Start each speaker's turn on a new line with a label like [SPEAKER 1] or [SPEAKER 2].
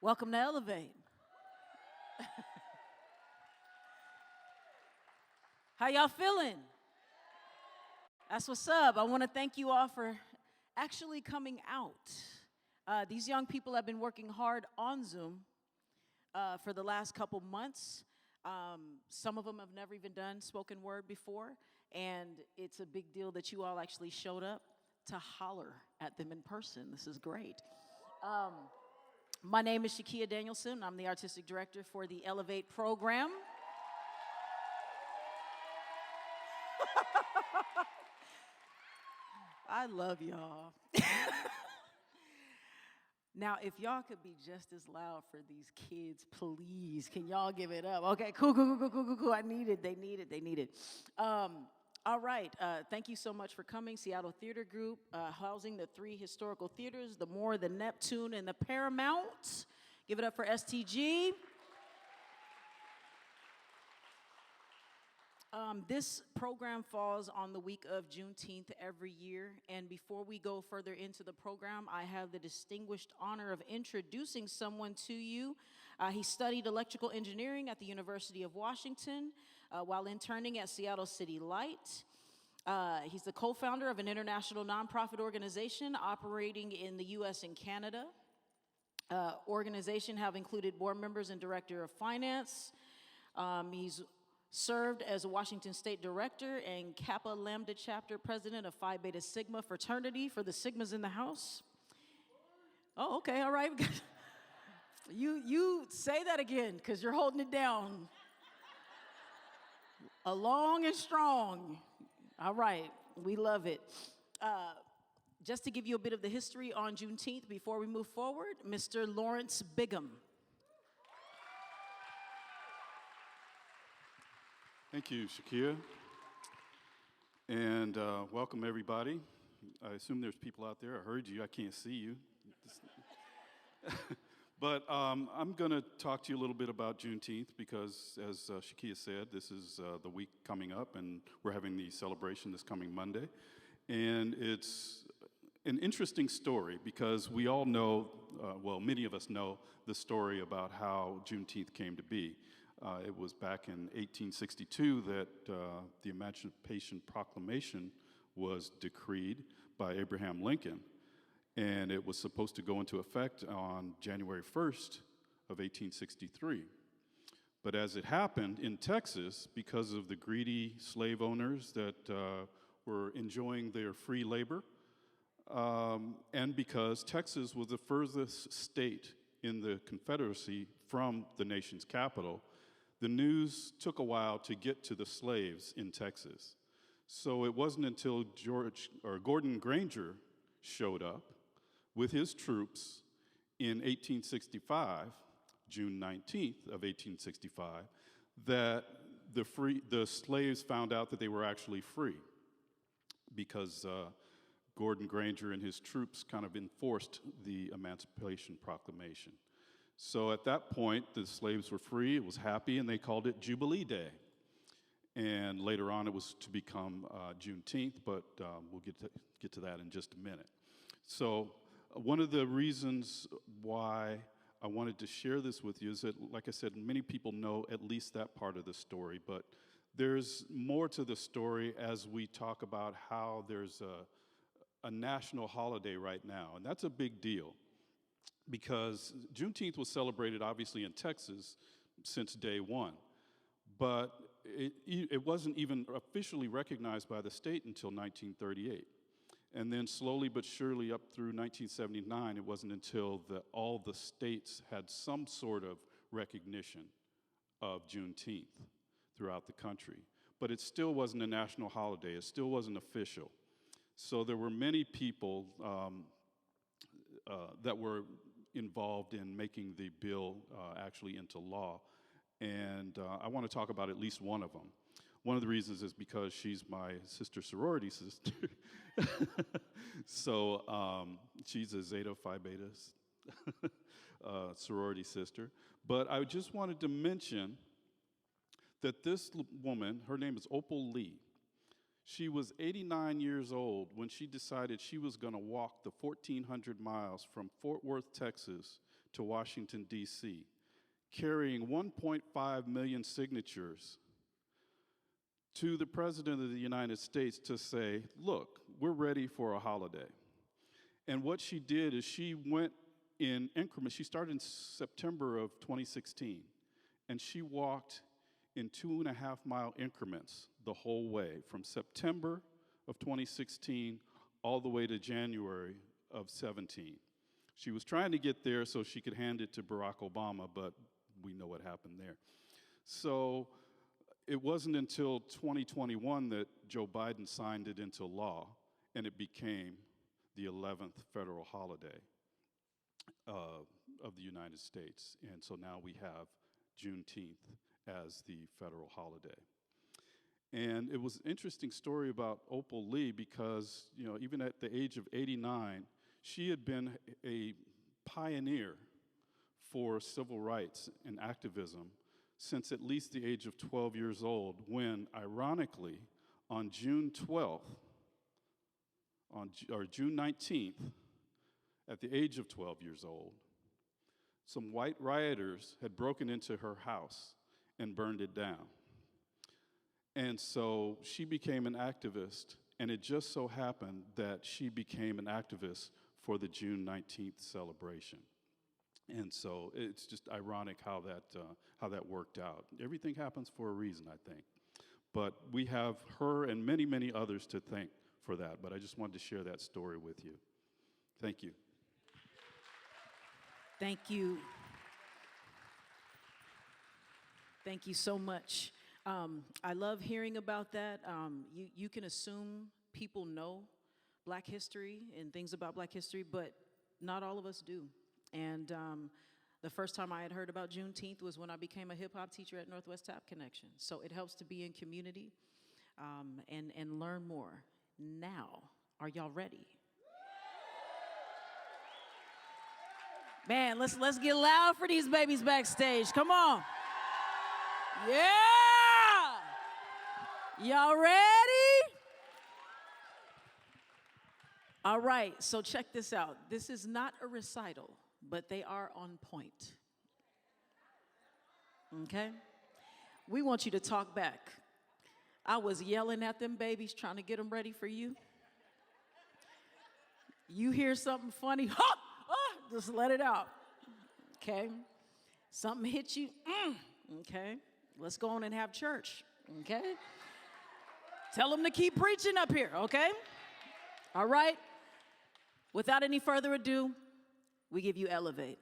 [SPEAKER 1] Welcome to Elevate. How y'all feeling? That's what's up. I want to thank you all for actually coming out. These young people have been working hard on Zoom for the last couple months. Some of them have never even done spoken word before, and it's a big deal that you all actually showed up to holler at them in person. This is great. My name is Shakiah Danielson. I'm the artistic director for the Elevate program. I love y'all. Now, if y'all could be just as loud for these kids, please, can y'all give it up? Okay, cool. I need it. They need it. All right, thank you so much for coming. Seattle Theater Group, housing the 3 historical theaters, the Moore, the Neptune, and the Paramount. Give it up for STG. This program falls on the week of Juneteenth every year, and before we go further into the program, I have the distinguished honor of introducing someone to you. He studied electrical engineering at the University of Washington while interning at Seattle City Light. He's the co-founder of an international nonprofit organization operating in the U.S. and Canada. Organization have included board members and director of finance. He's served as a Washington State Director and Kappa Lambda Chapter President of Phi Beta Sigma Fraternity for the Sigmas in the house. Oh, okay, all right. You say that again, because you're holding it down. Long and strong. All right, we love it. Just to give you a bit of the history on Juneteenth before we move forward, Mr. Lawrence Bigham.
[SPEAKER 2] Thank you, Shakiah. And welcome, everybody. I assume there's people out there. I heard you. I can't see you. But I'm going to talk to you a little bit about Juneteenth because, as Shakiah said, this is the week coming up, and we're having the celebration this coming Monday. And it's an interesting story because we all know, well, many of us know the story about how Juneteenth came to be. It was back in 1862 that the Emancipation Proclamation was decreed by Abraham Lincoln, and it was supposed to go into effect on January 1st of 1863. But as it happened in Texas, because of the greedy slave owners that were enjoying their free labor, and because Texas was the furthest state in the Confederacy from the nation's capital, the news took a while to get to the slaves in Texas. So it wasn't until Gordon Granger showed up with his troops in 1865, June 19th of 1865, that the slaves found out that they were actually free because Gordon Granger and his troops kind of enforced the Emancipation Proclamation. So at that point, the slaves were free, it was happy, and they called it Jubilee Day. And later on, it was to become Juneteenth, but we'll get to that in just a minute. So one of the reasons why I wanted to share this with you is that, like I said, many people know at least that part of the story, but there's more to the story as we talk about how there's a national holiday right now, and that's a big deal. Because Juneteenth was celebrated, obviously, in Texas since day one. But it wasn't even officially recognized by the state until 1938. And then slowly but surely up through 1979, it wasn't until all the states had some sort of recognition of Juneteenth throughout the country. But it still wasn't a national holiday. It still wasn't official. So there were many people that were involved in making the bill actually into law. And I want to talk about at least one of them. One of the reasons is because she's my sorority sister. So she's a Zeta Phi Beta sorority sister. But I just wanted to mention that this woman, her name is Opal Lee. She was 89 years old when she decided she was going to walk the 1,400 miles from Fort Worth, Texas, to Washington, D.C., carrying 1.5 million signatures to the President of the United States to say, look, we're ready for a holiday. And what she did is she went in increments. She started in September of 2016, and she walked in 2.5-mile increments the whole way, from September of 2016 all the way to January of 17. She was trying to get there so she could hand it to Barack Obama, but we know what happened there. So it wasn't until 2021 that Joe Biden signed it into law, and it became the 11th federal holiday of the United States. And so now we have Juneteenth as the federal holiday. And it was an interesting story about Opal Lee because, you know, even at the age of 89, she had been a pioneer for civil rights and activism since at least the age of 12 years old, when, ironically, on June 12th, or June 19th, at the age of 12 years old, some white rioters had broken into her house and burned it down. And so she became an activist, and it just so happened that she became an activist for the June 19th celebration. And so it's just ironic how that worked out. Everything happens for a reason, I think. But we have her and many, many others to thank for that. But I just wanted to share that story with you. Thank you.
[SPEAKER 1] Thank you. Thank you so much. I love hearing about that. You can assume people know Black history and things about Black history, but not all of us do. And the first time I had heard about Juneteenth was when I became a hip-hop teacher at Northwest Tap Connection. So it helps to be in community and learn more. Now, are y'all ready? Man, let's get loud for these babies backstage. Come on. Yeah! Y'all ready? All right, so check this out. This is not a recital, but they are on point. Okay? We want you to talk back. I was yelling at them babies, trying to get them ready for you. You hear something funny, ha! Oh, just let it out. Okay? Something hit you, okay? Let's go on and have church, okay? Tell them to keep preaching up here, okay? All right? Without any further ado, we give you Elevate.